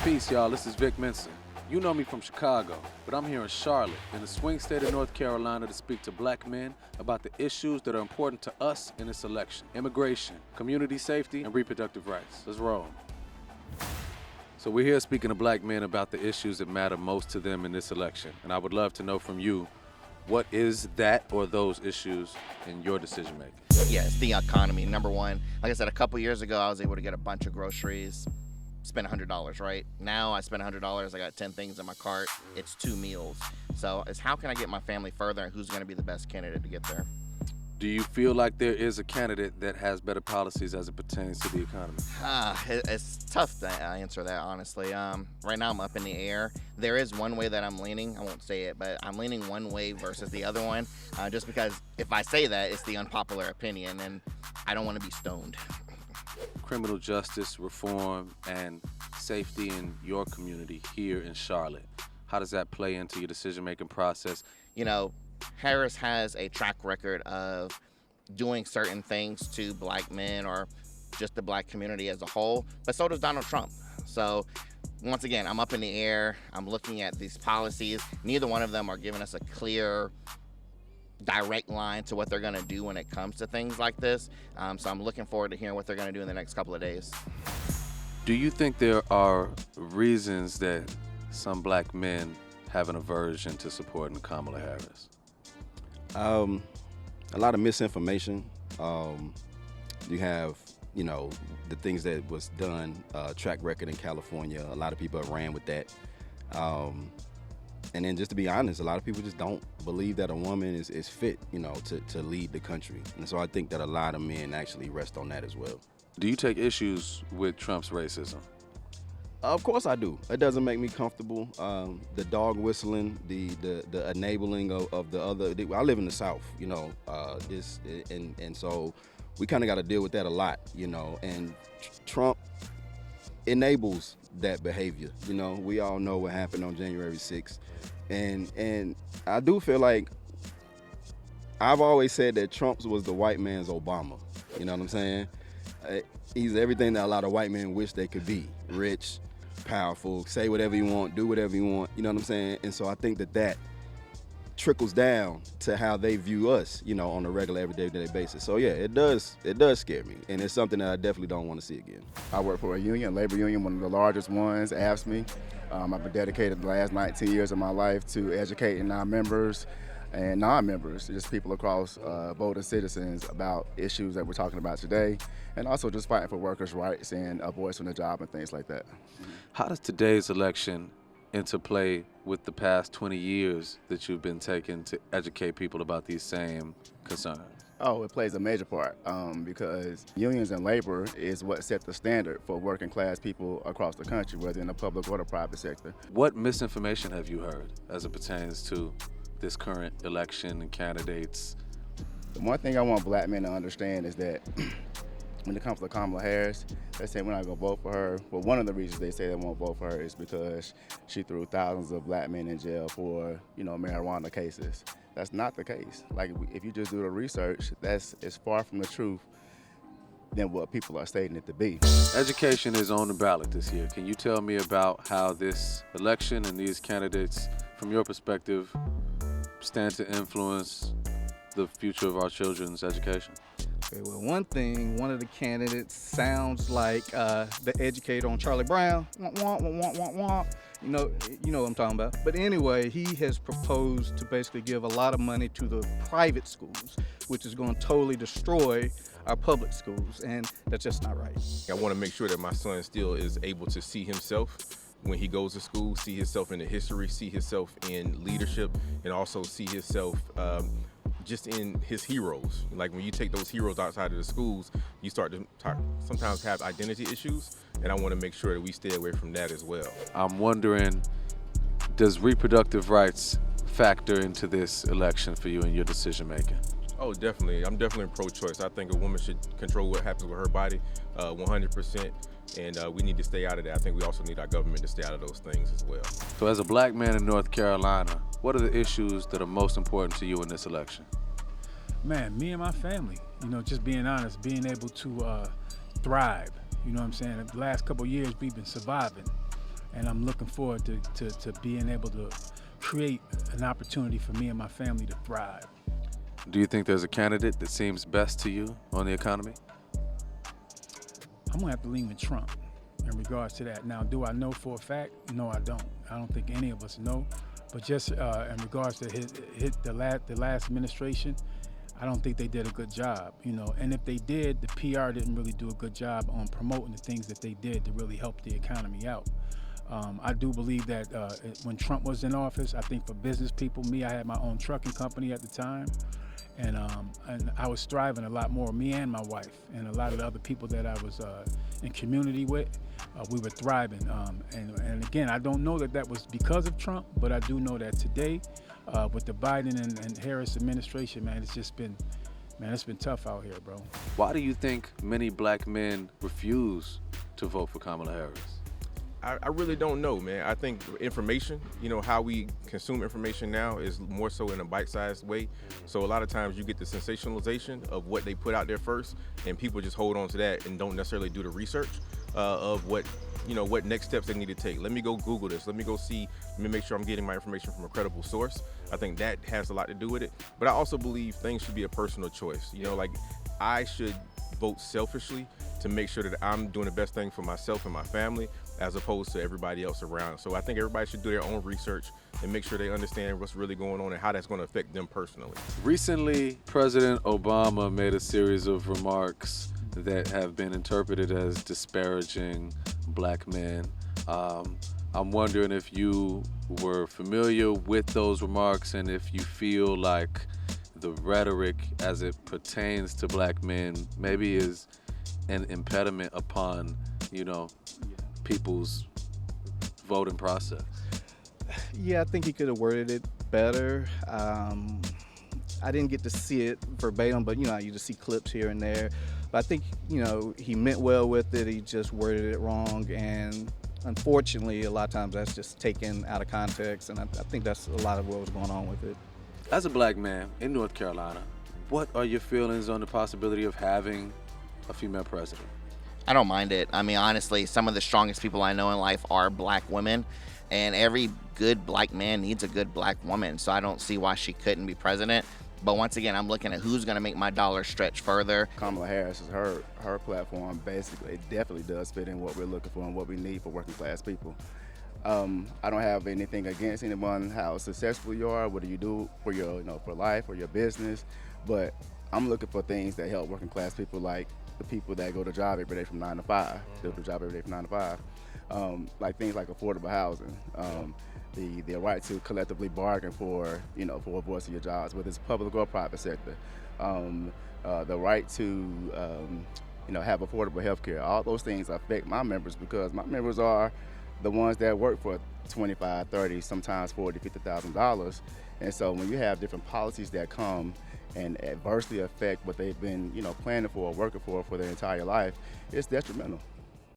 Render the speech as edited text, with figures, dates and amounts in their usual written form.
Peace, y'all. This is Mensa. You know me from Chicago, but I'm here in Charlotte, in the swing state of North Carolina, to speak to black men about the issues that are important to us in this election: immigration, community safety, and reproductive rights. Let's roll. So we're here speaking to black men about the issues that matter most to them in this election, and I would love to know from you, what is that or those issues in your decision making? Yeah, it's the economy, number one. Like I said, a couple years ago, I was able to get a bunch of groceries, spend $100, right? Now I spend $100, I got 10 things in my cart, it's 2 meals. So it's how can I get my family further and who's gonna be the best candidate to get there? Do you feel like there is a candidate that has better policies as it pertains to the economy? It's tough to answer that, honestly. Right now I'm up in the air. There is one way that I'm leaning, I won't say it, but I'm leaning one way versus the other one, just because if I say that, it's the unpopular opinion and I don't wanna be stoned. Criminal justice reform and safety in your community here in Charlotte, how does that play into your decision-making process? You know, Harris has a track record of doing certain things to black men or just the black community as a whole, but so does Donald Trump. So once again, I'm up in the air, I'm looking at these policies. Neither one of them are giving us a clear, direct line to what they're gonna do when it comes to things like this. So I'm looking forward to hearing what they're gonna do in the next couple of days. Do you think there are reasons that some black men have an aversion to supporting Kamala Harris? A lot of misinformation. You have, the things that was done, track record in California. A lot of people have ran with that. And then just to be honest, a lot of people just don't believe that a woman is fit, to lead the country. And so I think that a lot of men actually rest on that as well. Do you take issues with Trump's racism? Of course I do. It doesn't make me comfortable. The dog whistling, the enabling of the other. I live in the South, and so we kind of got to deal with that a lot, and Trump enables that behavior. We all know what happened on January 6th. And I do feel like I've always said that Trump was the white man's Obama. You know what I'm saying? He's everything that a lot of white men wish they could be: rich, powerful, say whatever you want, do whatever you want. You know what I'm saying? And so I think that trickles down to how they view us, on a regular, everyday basis. So yeah, it does scare me, and it's something that I definitely don't want to see again. I work for a union, labor union, one of the largest ones, AFSCME. I've been dedicated the last 19 years of my life to educating our members and non-members, just people across voting citizens about issues that we're talking about today, and also just fighting for workers' rights and a voice on the job and things like that. How does today's election interplay with the past 20 years that you've been taking to educate people about these same concerns? Oh, it plays a major part because unions and labor is what set the standard for working class people across the country, whether in the public or the private sector. What misinformation have you heard as it pertains to this current election and candidates? The one thing I want black men to understand is that when it comes to Kamala Harris, they say we're not gonna vote for her. Well, one of the reasons they say they won't vote for her is because she threw thousands of black men in jail for, marijuana cases. That's not the case. Like, if you just do the research, that's as far from the truth than what people are stating it to be. Education is on the ballot this year. Can you tell me about how this election and these candidates, from your perspective, stand to influence the future of our children's education? Okay, well, one of the candidates sounds like the educator on Charlie Brown. Wah, wah, wah, wah, wah, wah. You know what I'm talking about. But anyway, he has proposed to basically give a lot of money to the private schools, which is going to totally destroy our public schools, and that's just not right. I want to make sure that my son still is able to see himself when he goes to school, see himself in the history, see himself in leadership, and also see himself just in his heroes. Like, when you take those heroes outside of the schools, you start to sometimes have identity issues, and I want to make sure that we stay away from that as well. I'm wondering, does reproductive rights factor into this election for you in your decision making? Oh, definitely. I'm definitely pro-choice. I think a woman should control what happens with her body 100%, and we need to stay out of that. I think we also need our government to stay out of those things as well. So as a black man in North Carolina, what are the issues that are most important to you in this election? Man, me and my family, just being honest, being able to thrive. You know what I'm saying? The last couple of years, we've been surviving. and I'm looking forward to being able to create an opportunity for me and my family to thrive. Do you think there's a candidate that seems best to you on the economy? I'm gonna have to lean with Trump in regards to that. Now, do I know for a fact? No, I don't. I don't think any of us know. But just in regards to the last administration, I don't think they did a good job, you know. And if they did, the PR didn't really do a good job on promoting the things that they did to really help the economy out. I do believe that when Trump was in office, I think for business people, I had my own trucking company at the time, and I was thriving a lot more, me and my wife, and a lot of the other people that I was in community with, we were thriving. And again, I don't know that was because of Trump, but I do know that today, with the Biden and Harris administration, man, it's been tough out here, bro. Why do you think many black men refuse to vote for Kamala Harris? I really don't know, man. I think information, how we consume information now is more so in a bite-sized way. So a lot of times you get the sensationalization of what they put out there first, and people just hold on to that and don't necessarily do the research of what next steps they need to take. Let me go Google this. Let me make sure I'm getting my information from a credible source. I think that has a lot to do with it. But I also believe things should be a personal choice. Like I should vote selfishly to make sure that I'm doing the best thing for myself and my family, as opposed to everybody else around. So I think everybody should do their own research and make sure they understand what's really going on and how that's going to affect them personally. Recently, President Obama made a series of remarks that have been interpreted as disparaging black men. I'm wondering if you were familiar with those remarks and if you feel like the rhetoric as it pertains to black men maybe is an impediment upon, people's voting process. Yeah, I think he could have worded it better. I didn't get to see it verbatim, but you just see clips here and there. But I think he meant well with it. He just worded it wrong, and unfortunately, a lot of times that's just taken out of context. And I think that's a lot of what was going on with it. As a black man in North Carolina, what are your feelings on the possibility of having a female president? I don't mind it. I mean, honestly, some of the strongest people I know in life are black women, and every good black man needs a good black woman. So I don't see why she couldn't be president. But once again, I'm looking at who's going to make my dollar stretch further. Kamala Harris is her platform. Basically, it definitely does fit in what we're looking for and what we need for working class people. I don't have anything against anyone, how successful you are, what do you do for your, for life or your business. But I'm looking for things that help working class people, like the people that go to job every day from 9 to 5. They go to job every day from 9 to 5. Like things like affordable housing, the right to collectively bargain for a voice in your jobs, whether it's public or private sector. The right to have affordable health care. All those things affect my members because my members are the ones that work for $25, $30, sometimes $40,000, $50,000. And so when you have different policies that come and adversely affect what they've been, planning for or working for their entire life, it's detrimental.